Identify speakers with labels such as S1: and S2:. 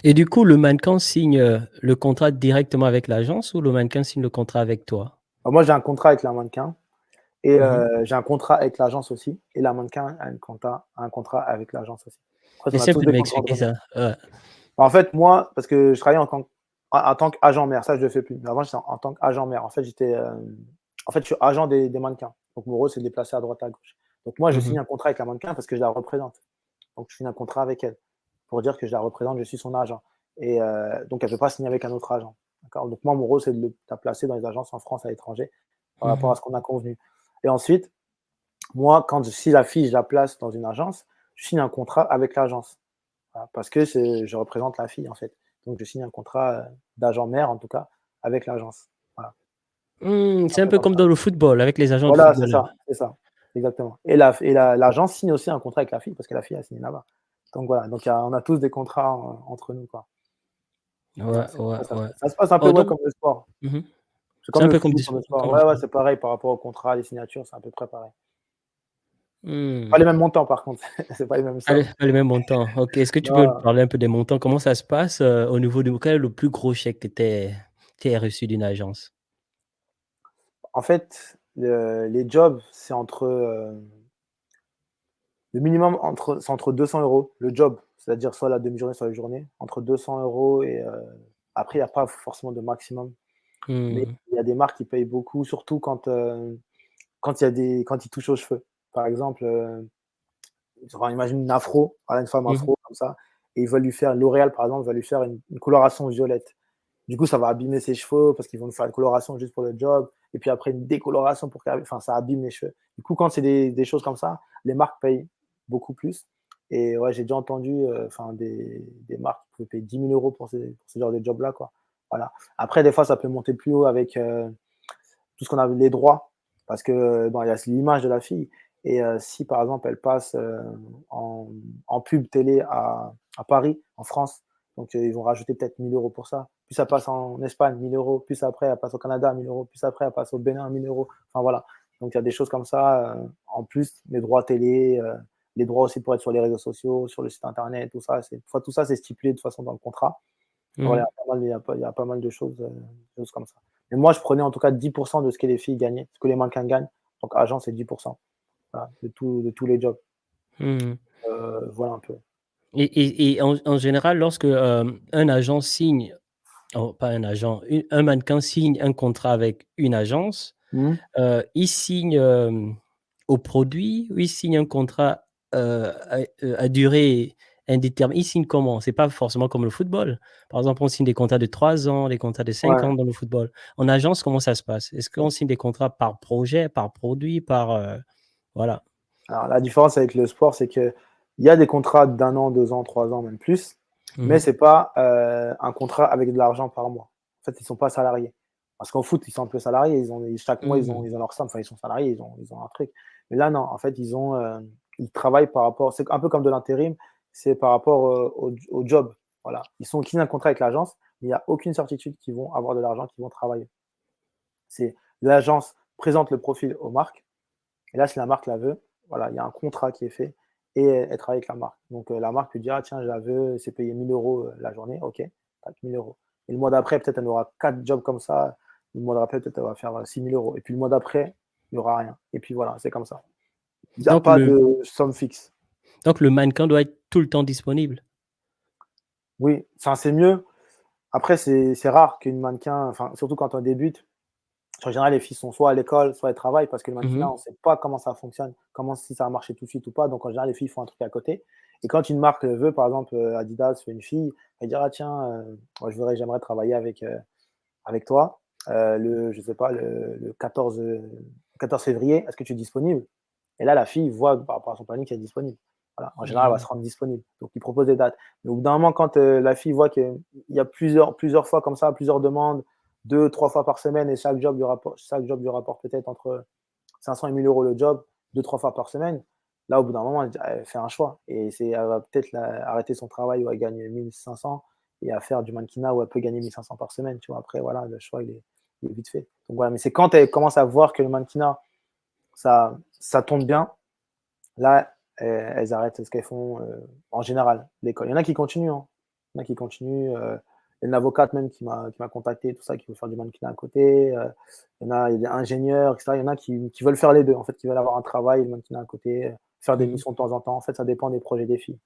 S1: Et du coup, le mannequin signe, le contrat directement avec l'agence ou le mannequin signe le contrat avec toi?
S2: Alors moi, j'ai un contrat avec la mannequin et
S1: Mmh.
S2: j'ai un contrat avec l'agence aussi et la mannequin a un contrat avec l'agence aussi. En fait, on a
S1: Essaie un
S2: tous
S1: peu de
S2: des contrats
S1: m'expliquer
S2: entre nous.
S1: ça. Ouais.
S2: En fait, moi, parce que je travaillais en tant qu'agent mère, ça je le fais plus. Mais avant, j'étais en tant qu'agent mère. En fait, je suis agent des mannequins. Donc mon rôle, c'est de les placer à droite, à gauche. Donc moi, je
S1: Mmh
S2: signe
S1: mh.
S2: un contrat avec la mannequin parce que je la représente. Donc je signe un contrat avec elle pour dire que je la représente, je suis son agent et donc elle ne peut pas signer avec un autre agent. D'accord? Donc moi, mon rôle, c'est de la placer dans les agences en France, à l'étranger, par rapport
S1: Mmh.
S2: à ce qu'on a convenu et ensuite, moi, si la fille, je la place dans une agence, je signe un contrat avec l'agence. Voilà, parce que je représente la fille, en fait. Donc je signe un contrat, d'agent mère, en tout cas, avec l'agence. Voilà,
S1: Mmh,
S2: c'est un
S1: c'est un
S2: peu
S1: peu
S2: comme
S1: comme
S2: ça.
S1: dans le football avec les agents de
S2: Voilà,
S1: footballeurs.
S2: c'est ça, exactement l'agence signe aussi un contrat avec la fille parce que la fille a signé là-bas. Donc voilà, donc on a tous des contrats entre nous, quoi.
S1: Ouais,
S2: C'est comme
S1: ouais,
S2: ça que ça se
S1: ouais.
S2: passe. Ça se passe un peu,
S1: Oh
S2: ouais,
S1: donc
S2: comme le sport.
S1: mmh
S2: C'est
S1: c'est
S2: comme
S1: un
S2: le
S1: peu comme
S2: foot,
S1: du
S2: comme le
S1: sport
S2: sport.
S1: comme le
S2: Ouais, ouais,
S1: sport.
S2: c'est pareil par rapport aux contrats, les signatures, c'est à peu près pareil. Pas
S1: Mmh.
S2: les mêmes montants par contre, c'est pas les mêmes sommes.
S1: Pas les mêmes montants. OK, est-ce que tu peux me
S2: Non,
S1: parler un peu des montants? Comment ça se passe, au niveau de quel est le plus gros chèque que tu aies reçu d'une agence?
S2: en fait, les jobs, le minimum c'est entre 200 € le job, c'est-à-dire soit la demi-journée, soit la journée, entre 200 € et après il y a pas forcément de maximum. Mais
S1: Mmh.
S2: il y a des marques qui payent beaucoup, surtout quand ils touchent aux cheveux. Par exemple, enfin, imagine une afro, voilà, une femme
S1: Mmh mh.
S2: afro comme ça et ils veulent lui faire L'Oréal, par exemple, va lui faire une coloration violette. Du coup, ça va abîmer ses cheveux parce qu'ils vont lui faire une coloration juste pour le job et puis après une décoloration enfin, ça abîme les cheveux. Du coup, quand c'est des choses comme ça, les marques payent beaucoup plus et ouais, j'ai déjà entendu, enfin des marques qui pouvaient payer 10 000 € pour ce genre de job-là, quoi. Voilà. Après, des fois, ça peut monter plus haut avec, tout ce qu'on a les droits parce que, bon, il y a l'image de la fille et si par exemple elle passe, en pub télé à Paris, en France, donc ils vont rajouter peut-être 1 000 € pour ça. Puis ça passe en Espagne, 1 000 €, puis après elle passe au Canada, 1 000 €, puis après elle passe au Bénin, 1 000 €. Enfin voilà, donc il y a des choses comme ça, en plus les droits télé, les droits aussi pour être sur les réseaux sociaux, sur le site internet, tout ça, tout ça c'est stipulé de toute façon dans le contrat. Voilà,
S1: Mmh.
S2: il y a pas mal de choses comme ça. Et moi, je prenais en tout cas 10 de ce que les filles gagnaient, ce que les mannequins gagnent. Donc agent, c'est 10, voilà, de tous les jobs.
S1: Mmh.
S2: Voilà un peu.
S1: Et en général, lorsque, un agent signe oh, pas un agent, un mannequin signe un contrat avec une agence,
S2: Mmh.
S1: il signe, au produit ou il signe un contrat, à durée indéterminée? Il signe comment? C'est pas forcément comme le football. Par exemple, on signe des contrats de 3 ans, des contrats de 5
S2: Ouais.
S1: ans dans le football. En agence, comment ça se passe? Est-ce qu'on signe des contrats par projet, par produit, par, voilà?
S2: Alors la différence avec le sport, c'est qu'il y a des contrats d'1 an, 2 ans, 3 ans, même plus, mais
S1: Mmh.
S2: c'est pas, un contrat avec de l'argent par mois. En fait, ils sont pas salariés. Parce qu'au foot, ils sont un peu salariés, chaque mois,
S1: Mmh.
S2: ils ont leur somme, enfin, ils sont salariés, ils ont un truc. Mais là, non, en fait, ils travaillent par rapport c'est un peu comme de l'intérim, c'est par rapport, au job. Voilà. Ils signent un contrat avec l'agence, mais il y a aucune certitude qu'ils vont avoir de l'argent, qu'ils vont travailler. C'est l'agence présente le profil aux marques et là, si la marque la veut, voilà, il y a un contrat qui est fait et elle travaille avec la marque. Donc, la marque lui dit: «Ah tiens, je la veux, c'est payé 1 000 € la journée». OK, tac, 1 000 € et le mois d'après, peut-être elle aura 4 jobs comme ça. Le mois d'après, peut-être elle va faire, 6 000 € et puis le mois d'après, il y aura rien et puis voilà, c'est comme ça. Il y a
S1: Donc
S2: pas
S1: le
S2: de somme fixe.
S1: donc le mannequin doit être tout le temps disponible?
S2: Oui, enfin, c'est mieux. Après, c'est rare qu'une mannequin, enfin, surtout quand on débute. En général, les filles sont soit à l'école, soit elles travaillent parce que le
S1: Mmh
S2: mannequinat,
S1: mh.
S2: on ne sait pas comment ça fonctionne, si ça a marché tout de suite ou pas. Donc en général, les filles font un truc à côté. Et quand une marque veut, par exemple, Adidas veut une fille, elle dit: «Ah tiens, moi j'aimerais travailler avec toi, je sais pas, le 14 février, est-ce que tu es disponible?» Et là, la fille voit par rapport à son planning qu'elle est disponible. Voilà, en général, elle va
S1: Mmh.
S2: se rendre disponible. Donc il propose des dates. Mais au bout d'un moment, quand, la fille voit qu'il y a plusieurs fois comme ça, plusieurs demandes, 2, 3 fois par semaine et chaque job lui rapporte peut-être entre 500 et 1 000 € le job, 2, 3 fois par semaine. Là, au bout d'un moment, elle fait un choix et elle va peut-être arrêter son travail où elle gagne 1 500 et à faire du mannequinat où elle peut gagner 1 500 par semaine, tu vois? Après, voilà, le choix, il est vite fait. Donc voilà, mais c'est quand elle commence à voir que le mannequinat, ça tombe bien, là, elles arrêtent ce qu'elles font, en général, l'école. Il y en a qui continuent, hein. Il y en a qui continuent. Il y a une avocate même qui m'a contacté, tout ça, qui veut faire du mannequinat à côté. Il y a des ingénieurs, etc. Il y en a qui veulent faire les deux, en fait, qui veulent avoir un travail et le mannequinat à côté, faire des
S1: Mmh.
S2: missions de temps en temps. En fait, ça dépend des projets des filles.